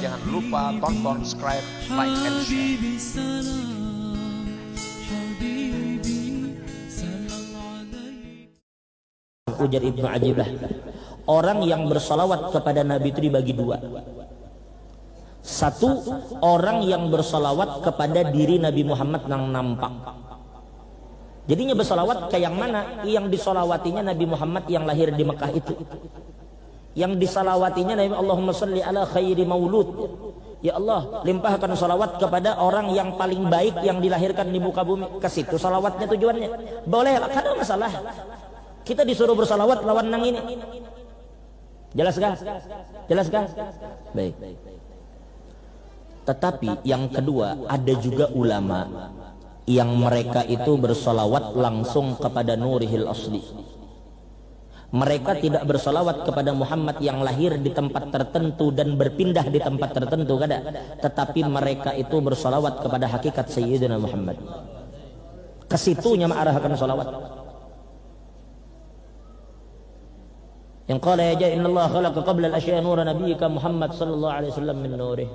Jangan lupa tonton, subscribe, like, and share. Ujar Ibnu Ajiblah, orang yang bersalawat kepada Nabi itu dibagi dua. Satu, orang yang bersalawat kepada diri Nabi Muhammad yang nampak. Jadinya bersalawat kayak yang mana? Yang disolawatinya Nabi Muhammad yang lahir di Mekah itu. Yang disalawatinya Nabi, Allahumma salli ala khairi maulud. Ya Allah, limpahkan salawat kepada orang yang paling baik yang dilahirkan di muka bumi. Ke situ salawatnya tujuannya. Boleh, kan ada masalah. Kita disuruh bersalawat lawan nang ini. Jelas kah? Jelas kah? Baik. Tetapi yang kedua, ada juga ulama yang mereka itu bersalawat langsung kepada Nurihil Asli. Mereka tidak bersalawat kepada Muhammad yang lahir di tempat tertentu dan berpindah di tempat tertentu, kada. Tetapi mereka itu bersalawat kepada hakikat Sayyidina Muhammad. Kesitunya mengarahkan salawat. Yang qala ya innallaha khalaqa qabla al-asya nura nabiyyika Muhammad sallallahu alaihi wasallam min nurih.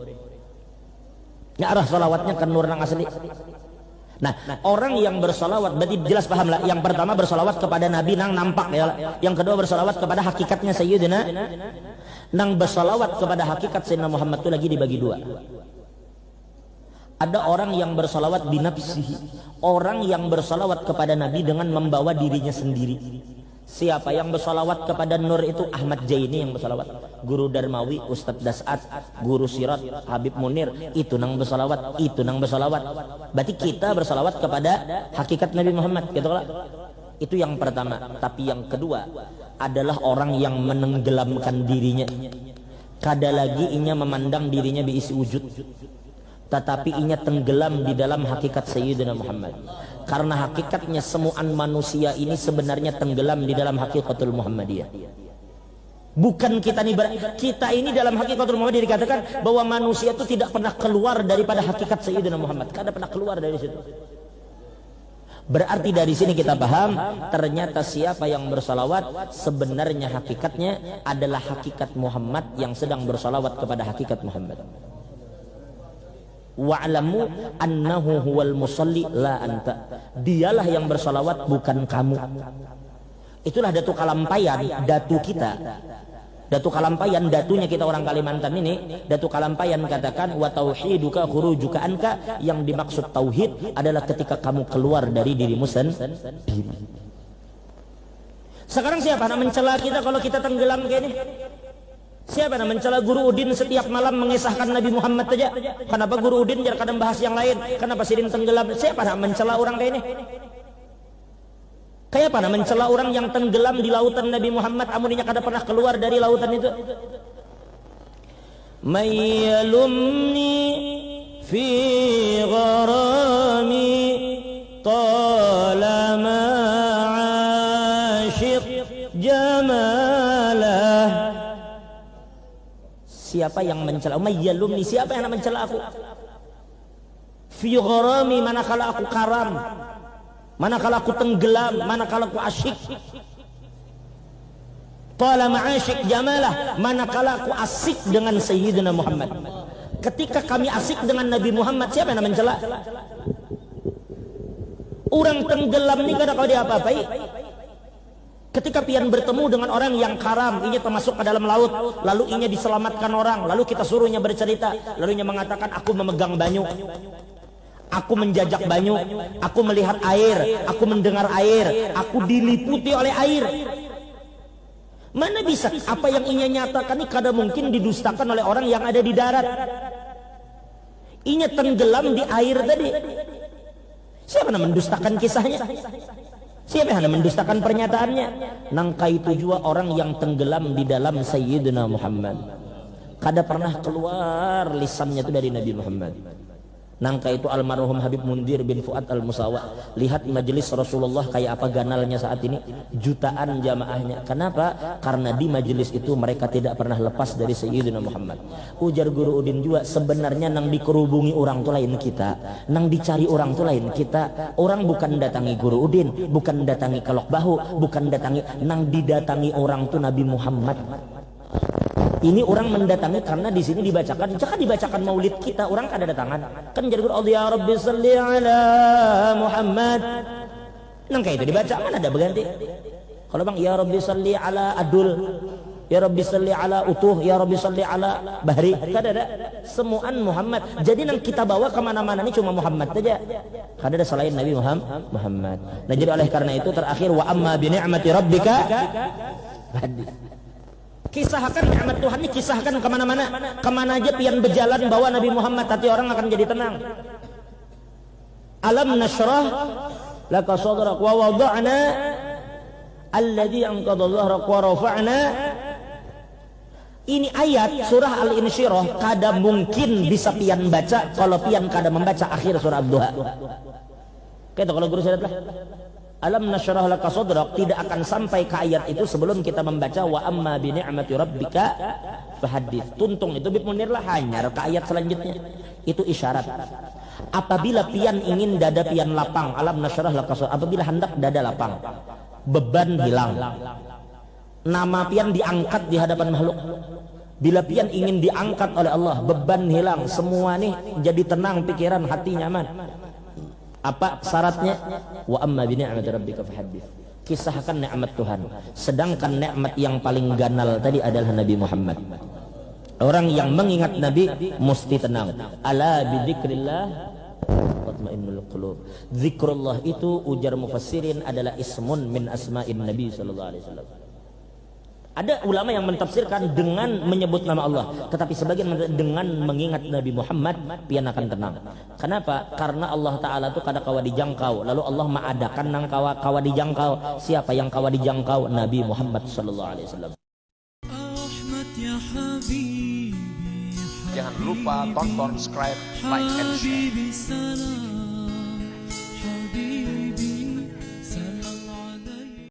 Ya arah salawatnya kan nur nang asli. Nah, orang yang bersalawat berarti jelas paham lah. Yang pertama bersalawat kepada Nabi nang nampak ya. Yang kedua bersalawat kepada hakikatnya Sayyidina. Nang bersalawat kepada hakikat Sayyidina Muhammad itu lagi dibagi dua. Ada orang yang bersalawat binafsihi. Orang yang bersalawat kepada Nabi dengan membawa dirinya sendiri. Siapa yang bersalawat kepada Nur itu? Ahmad Jaini yang bersalawat. Guru Darmawi, Ustadz Das'ad, Guru Sirat, Habib Munir, itu nang bersalawat, itu nang bersalawat. Berarti kita bersalawat kepada hakikat Nabi Muhammad, gitu lah. Itu yang pertama. Tapi yang kedua adalah orang yang menenggelamkan dirinya. Kada lagi inya memandang dirinya diisi wujud, tetapi inya tenggelam di dalam hakikat Sayyidina Muhammad. Karena hakikatnya semuaan manusia ini sebenarnya tenggelam di dalam hakikatul Muhammadiyah. Bukan kita ini dalam hakikatul Muhammadiyah dikatakan bahwa manusia itu tidak pernah keluar daripada hakikat Sayyidina Muhammad. Kada pernah keluar dari situ. Berarti dari sini kita paham ternyata siapa yang bersalawat sebenarnya hakikatnya adalah hakikat Muhammad yang sedang bersalawat kepada hakikat Muhammad. Wa'lamu annahu huwal musalli la anta. Dialah yang bersalawat, bukan kamu. Itulah datu kalampayan, datu kita. Datu kalampayan, datunya kita orang Kalimantan ini. Datu kalampayan katakan wa tauhiduka khurujuka anka. Yang dimaksud tauhid adalah ketika kamu keluar dari dirimu sendiri. Sekarang siapa nak mencela kita kalau kita tenggelam kayak ini? Siapa yang mencela Guru Udin setiap malam mengisahkan Nabi Muhammad saja? Kenapa Guru Udin jangan kadang bahas yang lain? Kenapa Sidin tenggelam? Siapa yang mencela orang kayak ini? Kayak apa mencela orang yang tenggelam di lautan Nabi Muhammad, amuninya kada pernah keluar dari lautan itu? Mayyalumni fi gharami talama ashiq jamalah. Siapa yang mencela? Mayyalumni, siapa yang mencela aku? Fi gharami, manakala aku karam, manakala aku tenggelam, manakala aku asyik. Talama asyik jamalah, manakala aku asik dengan Sayyidina Muhammad. Ketika kami asik dengan Nabi Muhammad, siapa yang mencela? Orang tenggelam ni kada kau diapa-apai. Ketika pian bertemu dengan orang yang karam, inya termasuk ke dalam laut, lalu inya diselamatkan orang, lalu kita suruhnya bercerita, lalu inya mengatakan aku memegang banyu, aku menjajak banyu, aku melihat air, aku mendengar air, aku diliputi oleh air. Mana bisa apa yang inya nyatakan ini kada mungkin didustakan oleh orang yang ada di darat. Inya tenggelam di air tadi. Siapa yang mendustakan kisahnya? Siapa yang mendustakan pernyataannya? Nangka itu juga orang yang tenggelam di dalam Sayyidina Muhammad. Kada pernah keluar lisannya itu dari Nabi Muhammad. Nangka itu almarhum Habib Mundir bin Fuad al-Musawa. Lihat majelis Rasulullah kayak apa ganalnya saat ini. Jutaan jamaahnya. Kenapa? Karena di majelis itu mereka tidak pernah lepas dari Sayyidina Muhammad. Ujar Guru Udin juga, sebenarnya nang dikerubungi orang tu lain kita, nang dicari orang tu lain kita. Orang bukan datangi Guru Udin, bukan datangi Kalok Bahu, bukan datangi, nang didatangi orang tu Nabi Muhammad. Ini orang mendatangi karena di sini dibacakan. Jika dibacakan maulid kita, orang kada datangan. Kan jadi Allah ya Rabbi salli ala Muhammad. Nang kayak itu dibaca mana ada berganti. Kalau bang ya Rabbi salli ala Adul, ya Rabbi salli ala Utuh, ya Rabbi salli ala Bahri, kada ada. Semuaan Muhammad. Jadi nang kita bawa kemana-mana ini cuma Muhammad saja. Kada ada selain Nabi Muhammad. Nah jadi oleh karena itu terakhir wa amma bi ni'mati rabbika hadis. Kisahkan nikmat Tuhan ini, kisahkan kemana-mana. Kemana aja pian berjalan bawa Nabi Muhammad, hati orang akan jadi tenang. Alam nashrah laka sadrak wa wada'na alladhi anqadha dhahrak wa rafa'na. Ini ayat surah Al-Insyirah kada mungkin bisa pian baca kalau pian kada membaca akhir surah Ad-Duha. Kayak kalau guru saya Alam nashrah laka sadrak tidak akan sampai ke ayat itu sebelum kita membaca wa amma bi ni'mati rabbika fahaddits. Tuntung itu bimunirlah hanya ke ayat selanjutnya. Itu isyarat. Apabila pian ingin dada pian lapang, alam nashrah laka sadrak, apabila hendak dada lapang, beban hilang, nama pian diangkat di hadapan makhluk. Bila pian ingin diangkat oleh Allah, beban hilang, semua nih jadi tenang pikiran, hati nyaman. Apa syaratnya? Wa amma bi ni'mati rabbika fahaddits. Kisahkan nikmat Tuhan. Sedangkan nikmat yang paling ganal tadi adalah Nabi Muhammad. Orang yang mengingat Nabi mesti tenang. Ala bi dzikrillah tatmainnul qulub. Zikrullah itu ujar mufassirin adalah ismun min asma'in Nabi sallallahu alaihi wasallam. Ada ulama yang mentafsirkan dengan menyebut nama Allah, tetapi sebagian dengan mengingat Nabi Muhammad pian akan tenang. Kenapa? Karena Allah Ta'ala itu kada kawa dijangkau. Lalu Allah mengadakan nang kawa dijangkau. Siapa yang kawa dijangkau? Nabi Muhammad sallallahu alaihi wasallam. Jangan lupa tonton, subscribe, like, and share.